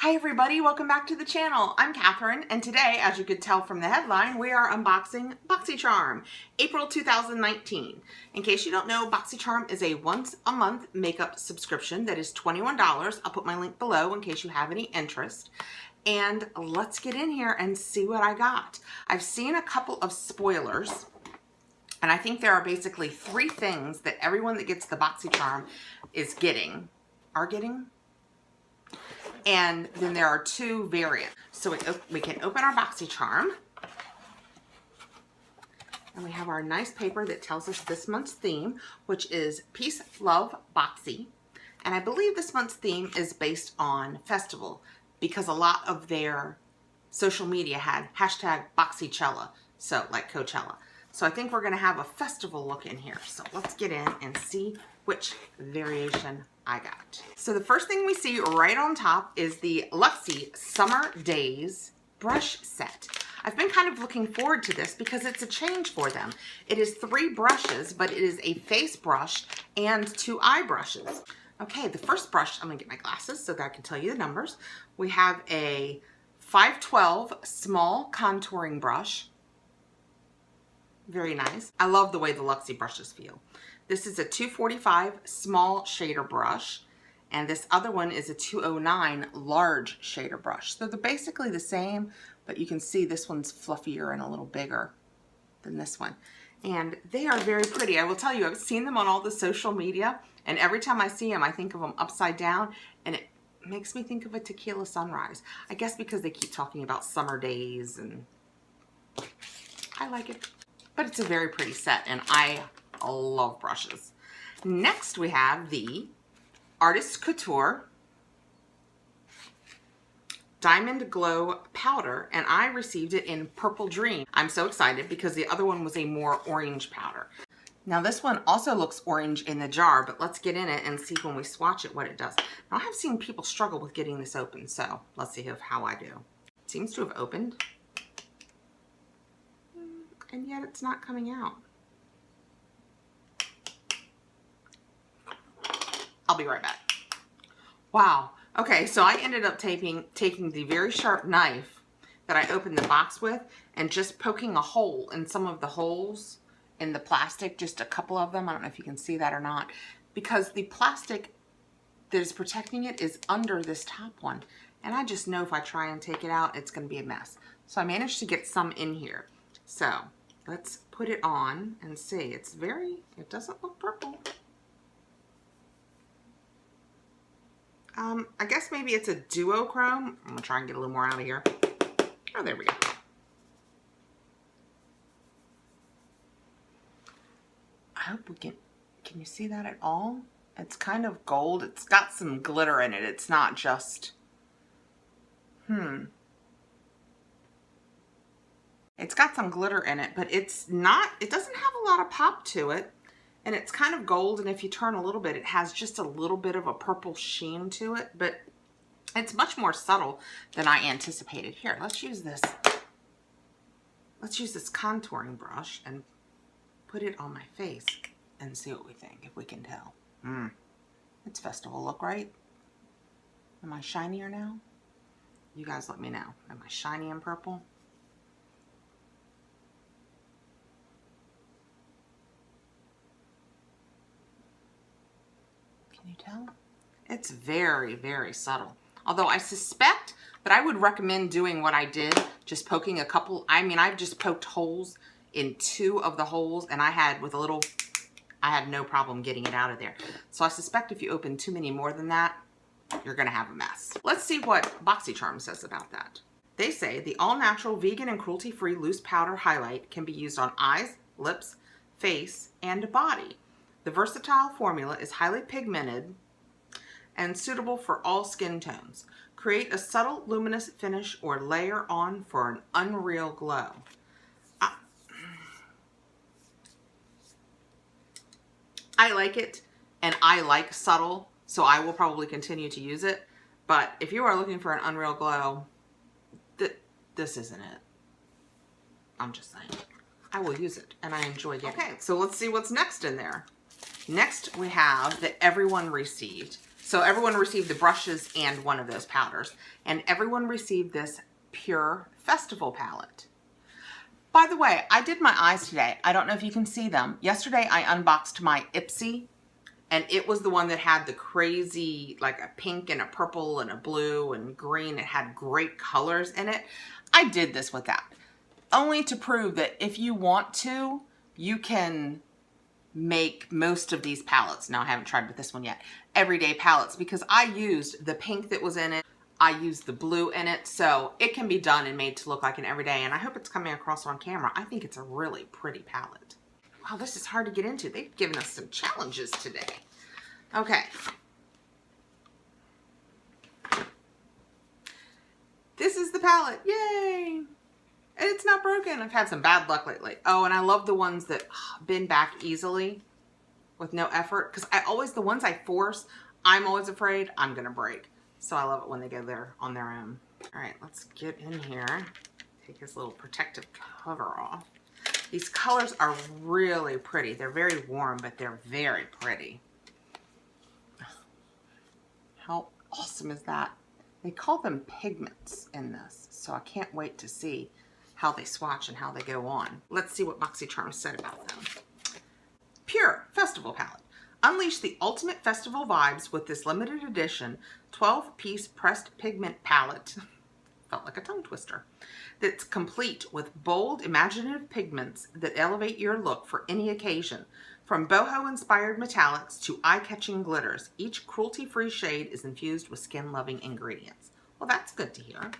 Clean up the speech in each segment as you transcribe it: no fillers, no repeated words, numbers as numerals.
Hi everybody, welcome back to the channel. I'm Catherine, and today, as you could tell from the headline, we are unboxing Boxycharm, April 2019. In case you don't know, Boxycharm is a once-a-month makeup subscription that is $21. I'll put my link below in case you have any interest. And let's get in here and see what I got. I've seen a couple of spoilers, and I think there are basically three things that everyone that gets the Boxycharm is getting. And then there are two variants. So we can open our Boxycharm. And we have our nice paper that tells us this month's theme, which is Peace, Love, Boxy. And I believe this month's theme is based on festival because a lot of their social media had hashtag Boxychella, so like Coachella. So I think we're gonna have a festival look in here. So let's get in and see which variation I got. So the first thing we see right on top is the Luxie Summer Days brush set. I've been kind of looking forward to this because it's a change for them. It is 3 brushes, but it is a face brush and 2 eye brushes. Okay, the first brush, I'm gonna get my glasses so that I can tell you the numbers. We have a 512 small contouring brush. Very nice. I love the way the Luxie brushes feel. This is a 245 small shader brush, and this other one is a 209 large shader brush. So they're basically the same, but you can see this one's fluffier and a little bigger than this one. And they are very pretty. I will tell you, I've seen them on all the social media, and every time I see them, I think of them upside down, and it makes me think of a tequila sunrise. I guess because they keep talking about summer days, and I like it. But it's a very pretty set, and I love brushes. Next, we have the Artist Couture Diamond Glow Powder, and I received it in Purple Dream. I'm so excited because the other one was a more orange powder. Now this one also looks orange in the jar, but let's get in it and see when we swatch it what it does. Now I have seen people struggle with getting this open, so let's see how I do. It seems to have opened, and yet it's not coming out. I'll be right back. Wow. Okay, so I ended up taking the very sharp knife that I opened the box with and just poking a hole in some of the holes in the plastic, just a couple of them. I don't know if you can see that or not, because the plastic that is protecting it is under this top one. And I just know if I try and take it out, it's gonna be a mess. So I managed to get some in here. So let's put it on and see. It doesn't look purple. I guess maybe it's a duochrome. I'm gonna try and get a little more out of here. Oh, there we go. I hope we can you see that at all? It's kind of gold. It's got some glitter in it. It's not just, It's got some glitter in it, but it doesn't have a lot of pop to it. And it's kind of gold, and if you turn a little bit, it has just a little bit of a purple sheen to it, but it's much more subtle than I anticipated. Here, let's use this contouring brush and put it on my face and see what we think, if we can tell. It's festival look, right? Am I shinier now? You guys let me know. Am I shiny and purple? Can you tell? It's very, very subtle. Although I suspect that I would recommend doing what I did, just poking a couple. I mean, I've just poked holes in 2 of the holes, and I had no problem getting it out of there. So I suspect if you open too many more than that, you're gonna have a mess. Let's see what Boxycharm says about that. They say the all-natural, vegan, and cruelty-free loose powder highlight can be used on eyes, lips, face, and body. The versatile formula is highly pigmented and suitable for all skin tones. Create a subtle, luminous finish or layer on for an unreal glow. I like it, and I like subtle, so I will probably continue to use it. But if you are looking for an unreal glow, this isn't it. I'm just saying. I will use it, and I enjoy getting it. Okay, so let's see what's next in there. Next, we have that everyone received. So everyone received the brushes and one of those powders. And everyone received this Pure Festival palette. By the way, I did my eyes today. I don't know if you can see them. Yesterday I unboxed my Ipsy, and it was the one that had the crazy, like a pink and a purple and a blue and green. It had great colors in it. I did this with that, only to prove that if you want to, you can make most of these palettes. Now I haven't tried with this one yet. Everyday palettes, because I used the pink that was in it. I used the blue in it, so it can be done and made to look like an everyday, and I hope it's coming across on camera. I think it's a really pretty palette. Wow, this is hard to get into. They've given us some challenges today. Okay. This is the palette. Yay! And it's not broken. I've had some bad luck lately. Oh, and I love the ones that bend back easily with no effort, because the ones I force, I'm always afraid I'm gonna break. So I love it when they go there on their own. All right, let's get in here. Take this little protective cover off. These colors are really pretty. They're very warm, but they're very pretty. How awesome is that? They call them pigments in this, so I can't wait to see how they swatch and how they go on. Let's see what Boxycharm said about them. Pure Festival Palette. Unleash the ultimate festival vibes with this limited edition 12-piece pressed pigment palette. Felt like a tongue twister. That's complete with bold, imaginative pigments that elevate your look for any occasion. From boho-inspired metallics to eye-catching glitters, each cruelty-free shade is infused with skin-loving ingredients. Well, that's good to hear.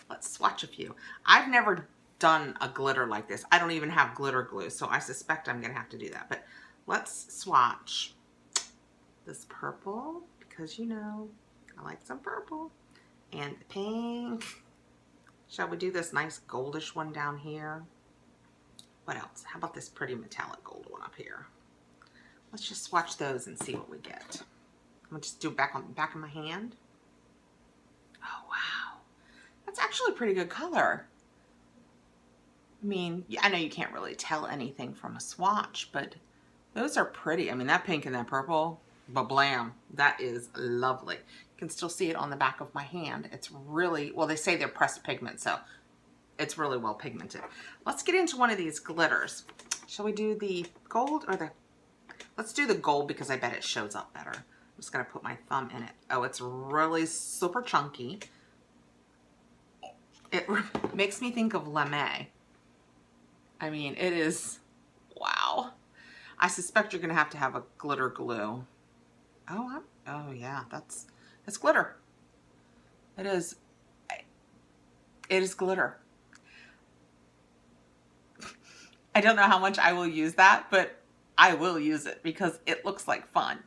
Let's swatch a few. I've never done a glitter like this. I don't even have glitter glue, so I suspect I'm going to have to do that. But let's swatch this purple, because you know I like some purple, and the pink. Shall we do this nice goldish one down here? What else? How about this pretty metallic gold one up here? Let's just swatch those and see what we get. I'm going to just do it back on the back of my hand. Oh, wow. That's actually a pretty good color. I mean, I know you can't really tell anything from a swatch, but those are pretty. I mean, that pink and that purple, ba-blam. That is lovely. You can still see it on the back of my hand. It's really, well, they say they're pressed pigment, so it's really well pigmented. Let's get into one of these glitters. Shall we do the gold or the, let's do the gold because I bet it shows up better. I'm just gonna put my thumb in it. Oh, it's really super chunky. It makes me think of Lame. I mean, it is, wow. I suspect you're gonna have to have a glitter glue. Oh, oh yeah, it's glitter. It is glitter. I don't know how much I will use that, but I will use it because it looks like fun.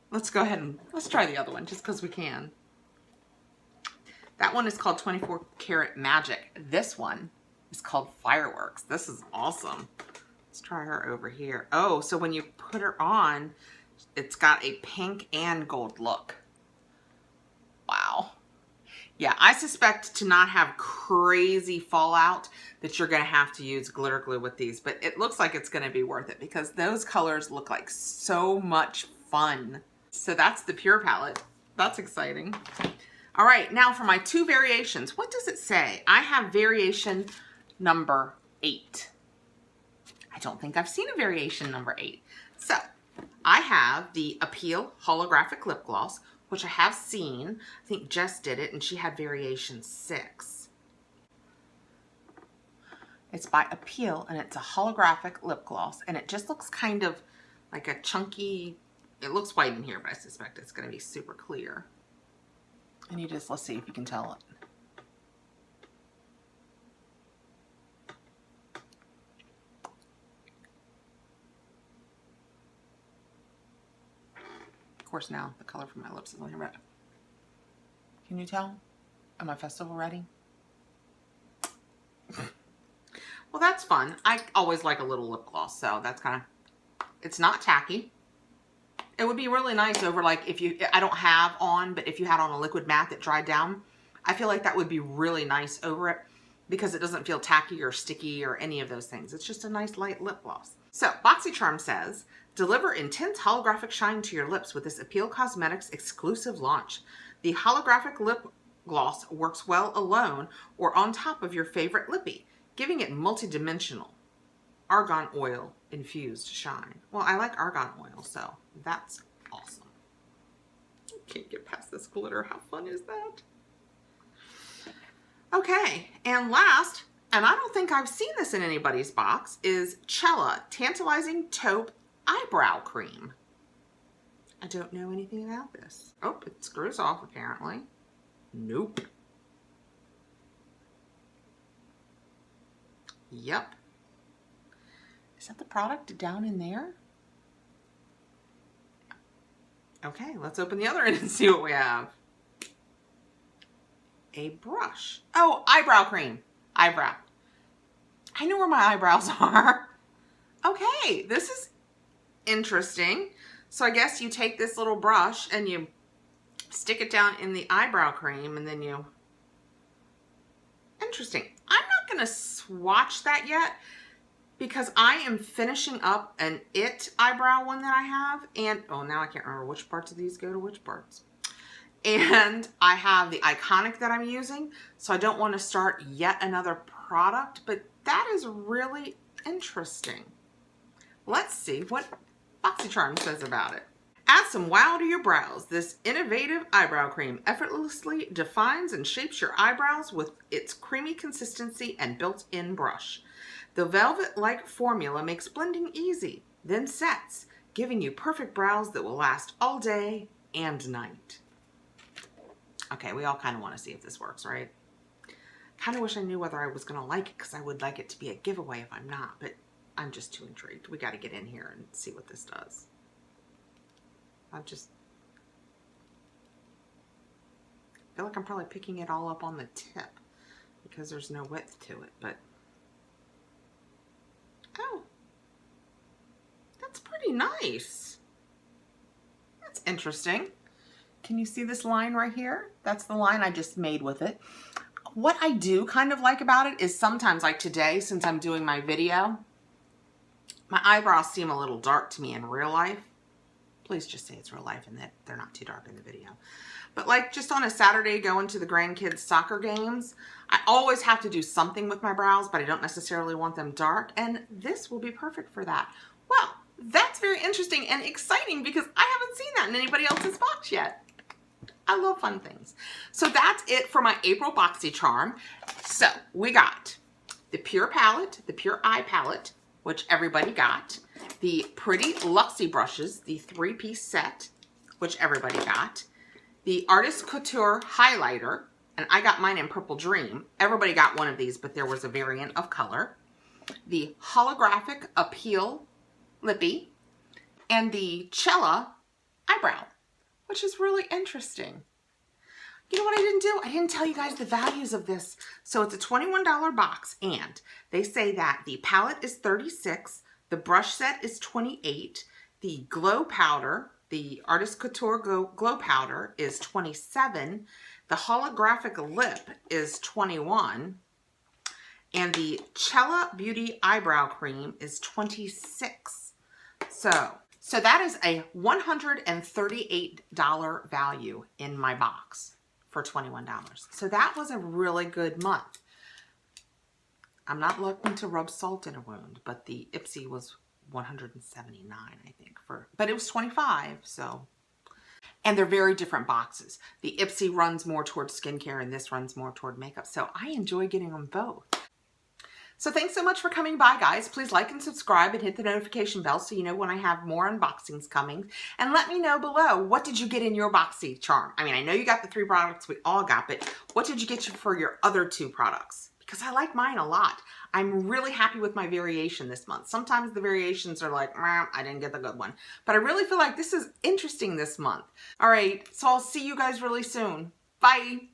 Let's go ahead and let's try the other one just because we can. That one is called 24 Karat Magic. This one is called Fireworks. This is awesome. Let's try her over here. Oh, so when you put her on, it's got a pink and gold look. Wow. Yeah, I suspect to not have crazy fallout that you're going to have to use glitter glue with these, but it looks like it's going to be worth it because those colors look like so much fun. So that's the Pure palette. That's exciting. All right, now for my two variations. What does it say? I have variation number 8. I don't think I've seen a variation number 8. So I have the Appeal Holographic Lip Gloss, which I have seen. I think Jess did it, and she had variation 6. It's by Appeal, and it's a holographic lip gloss, and it just looks kind of like a chunky, it looks white in here, but I suspect it's going to be super clear. And you just, let's see if you can tell it. Of course, now the color from my lips is only red. Can you tell? Am I festival ready? Well, that's fun. I always like a little lip gloss, so that's kind of, it's not tacky. It would be really nice over, like, if you, I don't have on, but if you had on a liquid matte that dried down, I feel like that would be really nice over it because it doesn't feel tacky or sticky or any of those things. It's just a nice light lip gloss. So Boxycharm says, deliver intense holographic shine to your lips with this Appeal Cosmetics exclusive launch. The holographic lip gloss works well alone or on top of your favorite lippy, giving it multi-dimensional argan oil infused shine. Well, I like argan oil, so that's awesome. I can't get past this glitter. How fun is that? Okay, and last, and I don't think I've seen this in anybody's box, is Cella Tantalizing Taupe Eyebrow Cream. I don't know anything about this. Oh, it screws off apparently. Nope. Yep. Is that the product down in there? Okay, let's open the other end and see what we have. A brush. Oh, eyebrow cream. Eyebrow. I know where my eyebrows are. Okay, this is interesting. So I guess you take this little brush and you stick it down in the eyebrow cream and then you... Interesting. I'm not going to swatch that yet because I am finishing up an It eyebrow one that I have. And, oh, now I can't remember which parts of these go to which parts. And I have the Iconic that I'm using, so I don't want to start yet another product, but that is really interesting. Let's see what Boxycharm says about it. Add some wow to your brows. This innovative eyebrow cream effortlessly defines and shapes your eyebrows with its creamy consistency and built-in brush. The velvet-like formula makes blending easy, then sets, giving you perfect brows that will last all day and night. Okay, we all kind of want to see if this works, right? Kind of wish I knew whether I was going to like it because I would like it to be a giveaway if I'm not, but I'm just too intrigued. We got to get in here and see what this does. I feel like I'm probably picking it all up on the tip because there's no width to it, but oh, that's pretty nice. That's interesting. Can you see this line right here? That's the line I just made with it. What I do kind of like about it is sometimes, like today, since I'm doing my video, my eyebrows seem a little dark to me in real life. Please just say it's real life and that they're not too dark in the video. But like just on a Saturday going to the grandkids' soccer games, I always have to do something with my brows, but I don't necessarily want them dark. And this will be perfect for that. Well, that's very interesting and exciting because I haven't seen that in anybody else's box yet. I love fun things. So that's it for my April Boxycharm. So we got the Pure palette, the Pure Eye palette, which everybody got. The Pretty Luxy brushes, the 3-piece set, which everybody got. The Artist Couture highlighter, and I got mine in Purple Dream. Everybody got one of these, but there was a variant of color. The Holographic Appeal lippy, and the Cella eyebrow, which is really interesting. You know what I didn't do? I didn't tell you guys the values of this. So it's a $21 box, and they say that the palette is $36, the brush set is $28, the glow powder, the Artist Couture glow powder is $27, the holographic lip is $21, and the Cella Beauty eyebrow cream is $26. So that is a $138 value in my box for $21. So that was a really good month. I'm not looking to rub salt in a wound, but the Ipsy was $179, I think, but it was $25, so. And they're very different boxes. The Ipsy runs more towards skincare and this runs more toward makeup. So I enjoy getting them both. So thanks so much for coming by, guys. Please like and subscribe and hit the notification bell so you know when I have more unboxings coming. And let me know below, what did you get in your Boxycharm? I mean, I know you got the 3 products we all got, but what did you get for your other 2 products? Because I like mine a lot. I'm really happy with my variation this month. Sometimes the variations are like, I didn't get the good one. But I really feel like this is interesting this month. All right, so I'll see you guys really soon. Bye.